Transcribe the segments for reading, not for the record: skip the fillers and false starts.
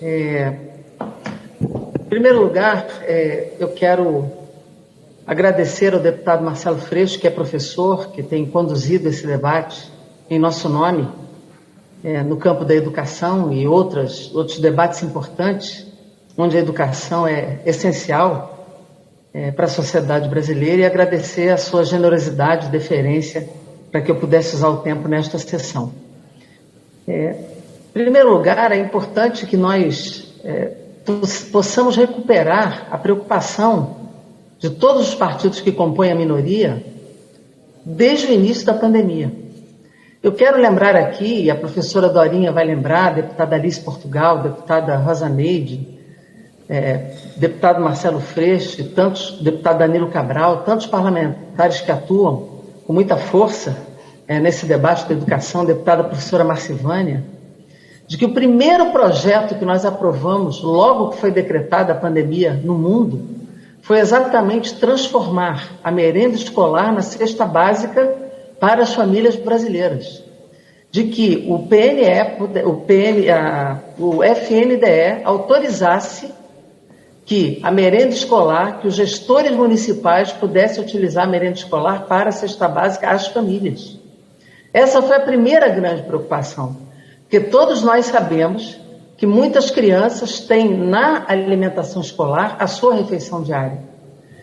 Em primeiro lugar, eu quero agradecer ao deputado Marcelo Freixo, que é professor, que tem conduzido esse debate em nosso nome, no campo da educação e outros debates importantes, onde a educação é essencial para a sociedade brasileira, e agradecer a sua generosidade e deferência para que eu pudesse usar o tempo nesta sessão. Em primeiro lugar, é importante que nós possamos recuperar a preocupação de todos os partidos que compõem a minoria desde o início da pandemia. Eu quero lembrar aqui, e a professora Dorinha vai lembrar, a deputada Alice Portugal, a deputada Rosa Neide, deputado Marcelo Freixo, deputado Danilo Cabral, tantos parlamentares que atuam com muita força nesse debate da educação, a deputada professora Marcivânia, de que o primeiro projeto que nós aprovamos logo que foi decretada a pandemia no mundo foi exatamente transformar a merenda escolar na cesta básica para as famílias brasileiras. De que o FNDE autorizasse que a merenda escolar, que os gestores municipais pudessem utilizar a merenda escolar para a cesta básica às famílias. Essa foi a primeira grande preocupação, porque todos nós sabemos que muitas crianças têm na alimentação escolar a sua refeição diária.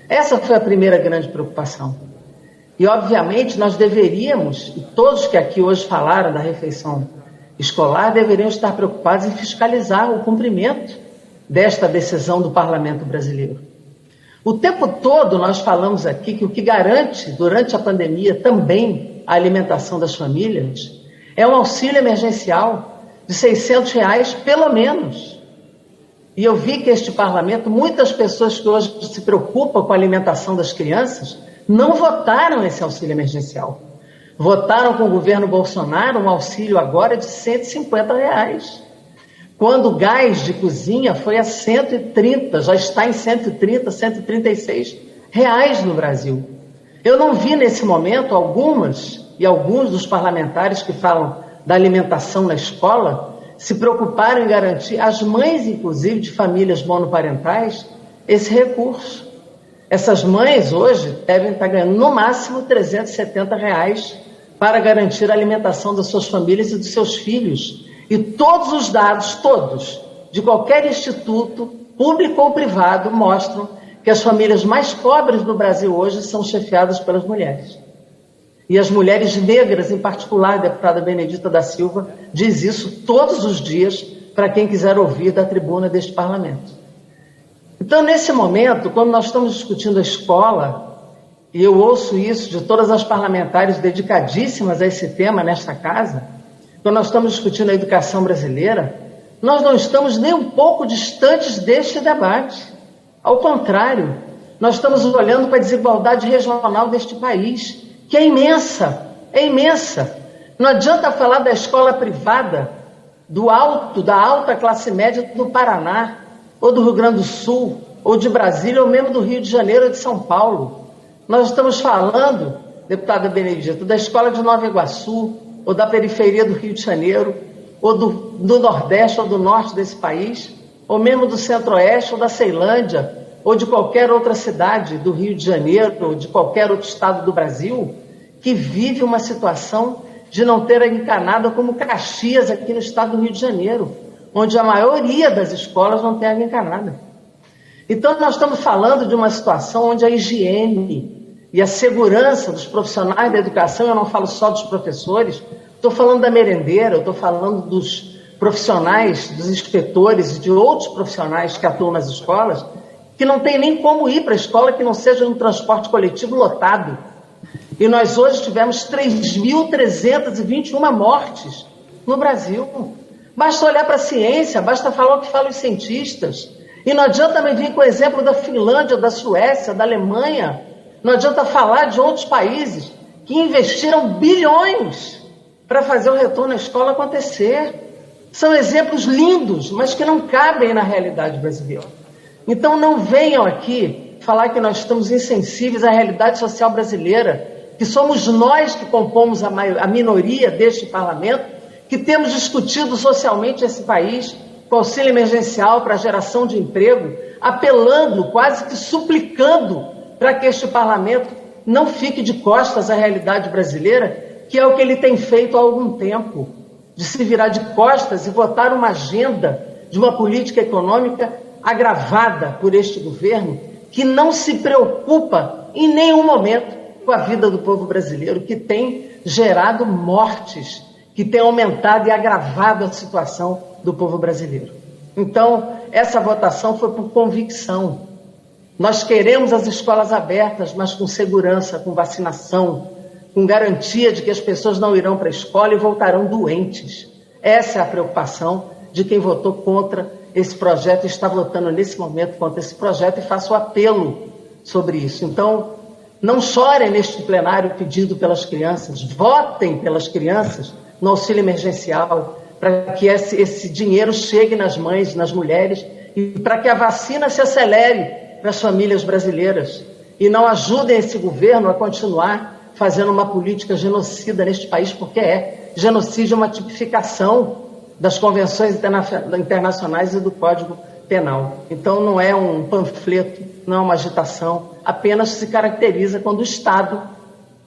Essa foi a primeira grande preocupação. E, obviamente, nós deveríamos, e todos que aqui hoje falaram da refeição escolar, deveriam estar preocupados em fiscalizar o cumprimento desta decisão do Parlamento brasileiro. O tempo todo nós falamos aqui que o que garante, durante a pandemia, também a alimentação das famílias é um auxílio emergencial de R$600, pelo menos. E eu vi que este parlamento, muitas pessoas que hoje se preocupam com a alimentação das crianças, não votaram esse auxílio emergencial. Votaram com o governo Bolsonaro um auxílio agora de R$150. Quando o gás de cozinha foi a 130, já está em 130, R$136 no Brasil. Eu não vi nesse momento alguns dos parlamentares que falam da alimentação na escola se preocuparam em garantir às mães, inclusive, de famílias monoparentais, esse recurso. Essas mães hoje devem estar ganhando no máximo R$370 para garantir a alimentação das suas famílias e dos seus filhos. E todos os dados, todos, de qualquer instituto, público ou privado, mostram que as famílias mais pobres do Brasil hoje são chefiadas pelas mulheres. E as mulheres negras, em particular, a deputada Benedita da Silva, diz isso todos os dias para quem quiser ouvir da tribuna deste parlamento. Então, nesse momento, quando nós estamos discutindo a escola, e eu ouço isso de todas as parlamentares dedicadíssimas a esse tema nesta casa, quando nós estamos discutindo a educação brasileira, nós não estamos nem um pouco distantes deste debate. Ao contrário, nós estamos olhando para a desigualdade regional deste país, que é imensa, Não adianta falar da escola privada, da alta classe média do Paraná, ou do Rio Grande do Sul, ou de Brasília, ou mesmo do Rio de Janeiro ou de São Paulo. Nós estamos falando, deputada Benedita, da escola de Nova Iguaçu, ou da periferia do Rio de Janeiro, ou do Nordeste ou do Norte desse país, ou mesmo do Centro-Oeste ou da Ceilândia, ou de qualquer outra cidade do Rio de Janeiro, ou de qualquer outro estado do Brasil, que vive uma situação de não ter encanada como Caxias, aqui no estado do Rio de Janeiro, onde a maioria das escolas não tem água encanada. Então, nós estamos falando de uma situação onde a higiene e a segurança dos profissionais da educação, eu não falo só dos professores, estou falando da merendeira, eu estou falando dos profissionais, dos inspetores e de outros profissionais que atuam nas escolas, que não tem nem como ir para a escola que não seja um transporte coletivo lotado. E nós hoje tivemos 3.321 mortes no Brasil. Basta olhar para a ciência, basta falar o que falam os cientistas. E não adianta me vir com o exemplo da Finlândia, da Suécia, da Alemanha. Não adianta falar de outros países que investiram bilhões para fazer o retorno à escola acontecer. São exemplos lindos, mas que não cabem na realidade brasileira. Então não venham aqui falar que nós estamos insensíveis à realidade social brasileira, que somos nós que compomos a minoria deste parlamento, que temos discutido socialmente esse país com auxílio emergencial para geração de emprego, apelando, quase que suplicando para que este parlamento não fique de costas à realidade brasileira, que é o que ele tem feito há algum tempo, de se virar de costas e votar uma agenda de uma política econômica agravada por este governo, que não se preocupa em nenhum momento com a vida do povo brasileiro, que tem gerado mortes, que tem aumentado e agravado a situação do povo brasileiro. Então, essa votação foi por convicção. Nós queremos as escolas abertas, mas com segurança, com vacinação, com garantia de que as pessoas não irão para a escola e voltarão doentes. Essa é a preocupação de quem votou contra esse projeto e está votando nesse momento contra esse projeto, e faço apelo sobre isso. Então, não chorem neste plenário pedindo pelas crianças, votem pelas crianças no auxílio emergencial, para que esse dinheiro chegue nas mães, nas mulheres, e para que a vacina se acelere para as famílias brasileiras, e não ajudem esse governo a continuar fazendo uma política genocida neste país, porque genocídio é uma tipificação das convenções internacionais e do Código Penal. Então não é um panfleto, não é uma agitação, apenas se caracteriza quando o Estado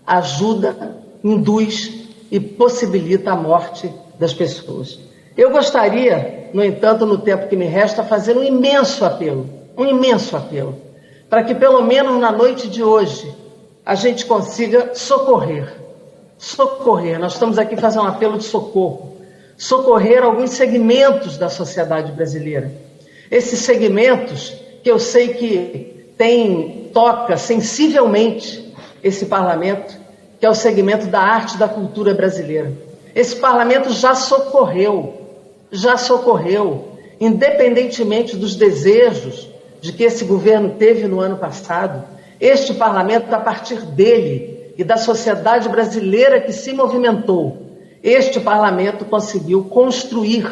ajuda, induz e possibilita a morte das pessoas. Eu gostaria, no entanto, no tempo que me resta, fazer um imenso apelo, para que pelo menos na noite de hoje a gente consiga socorrer. Nós estamos aqui fazendo um apelo de socorrer alguns segmentos da sociedade brasileira. Esses segmentos que eu sei que toca sensivelmente esse parlamento, que é o segmento da arte e da cultura brasileira. Esse parlamento já socorreu, independentemente dos desejos de que esse governo teve no ano passado. Este parlamento, a partir dele e da sociedade brasileira que se movimentou, este parlamento conseguiu construir,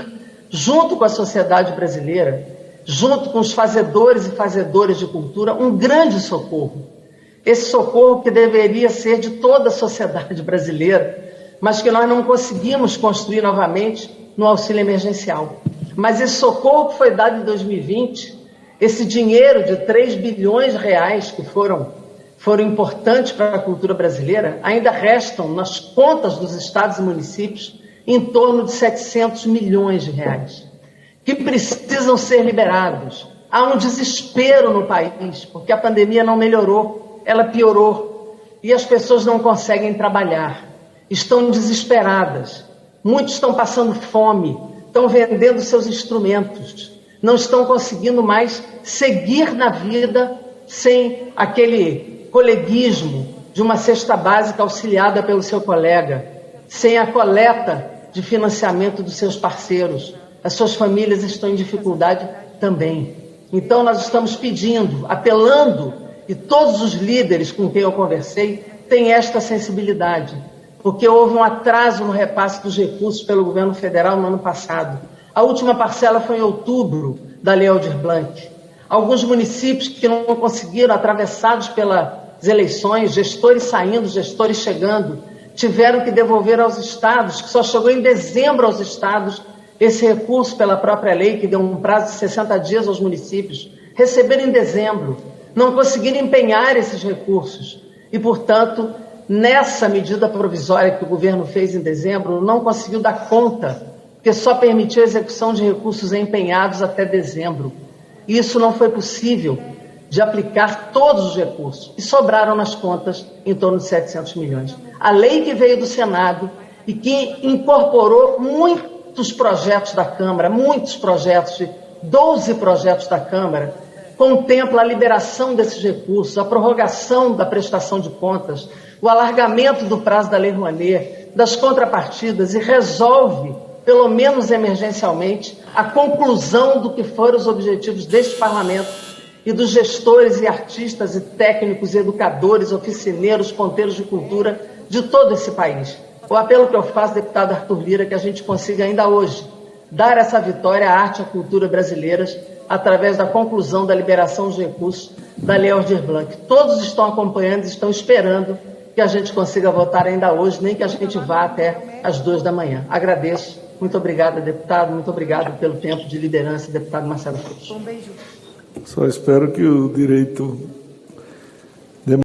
junto com a sociedade brasileira, junto com os fazedores e fazedoras de cultura, um grande socorro. Esse socorro que deveria ser de toda a sociedade brasileira, mas que nós não conseguimos construir novamente no auxílio emergencial. Mas esse socorro que foi dado em 2020, esse dinheiro de 3 bilhões de reais que foram importantes para a cultura brasileira, ainda restam nas contas dos estados e municípios em torno de 700 milhões de reais, que precisam ser liberados. Há um desespero no país, porque a pandemia não melhorou, ela piorou, e as pessoas não conseguem trabalhar, estão desesperadas, muitos estão passando fome, estão vendendo seus instrumentos, não estão conseguindo mais seguir na vida sem aquele coleguismo de uma cesta básica auxiliada pelo seu colega, sem a coleta de financiamento dos seus parceiros. As suas famílias estão em dificuldade também. Então nós estamos pedindo, apelando, e todos os líderes com quem eu conversei têm esta sensibilidade, porque houve um atraso no repasse dos recursos pelo governo federal no ano passado. A última parcela foi em outubro da Lei Aldir Blanc. Alguns municípios que não conseguiram, atravessados pelas eleições, gestores saindo, gestores chegando, tiveram que devolver aos estados, que só chegou em dezembro aos estados, esse recurso pela própria lei, que deu um prazo de 60 dias aos municípios, receberam em dezembro, não conseguiram empenhar esses recursos. E, portanto, nessa medida provisória que o governo fez em dezembro, não conseguiu dar conta, porque só permitiu a execução de recursos empenhados até dezembro. Isso não foi possível de aplicar todos os recursos, e sobraram nas contas em torno de 700 milhões. A lei que veio do Senado e que incorporou muitos projetos da Câmara, muitos projetos, 12 projetos da Câmara, contempla a liberação desses recursos, a prorrogação da prestação de contas, o alargamento do prazo da Lei Rouanet, das contrapartidas, e resolve, pelo menos emergencialmente, a conclusão do que foram os objetivos deste parlamento e dos gestores e artistas e técnicos e educadores, oficineiros, ponteiros de cultura de todo esse país. O apelo que eu faço, deputado Arthur Lira, é que a gente consiga ainda hoje dar essa vitória à arte e à cultura brasileiras através da conclusão da liberação dos recursos da Lei Aldir Blanc. Todos estão acompanhando, estão esperando que a gente consiga votar ainda hoje, nem que a gente vá até às 2 da manhã. Agradeço Muito obrigada, deputado. Muito obrigado pelo tempo de liderança, deputado Marcelo Cruz. Um beijo. Só espero que o direito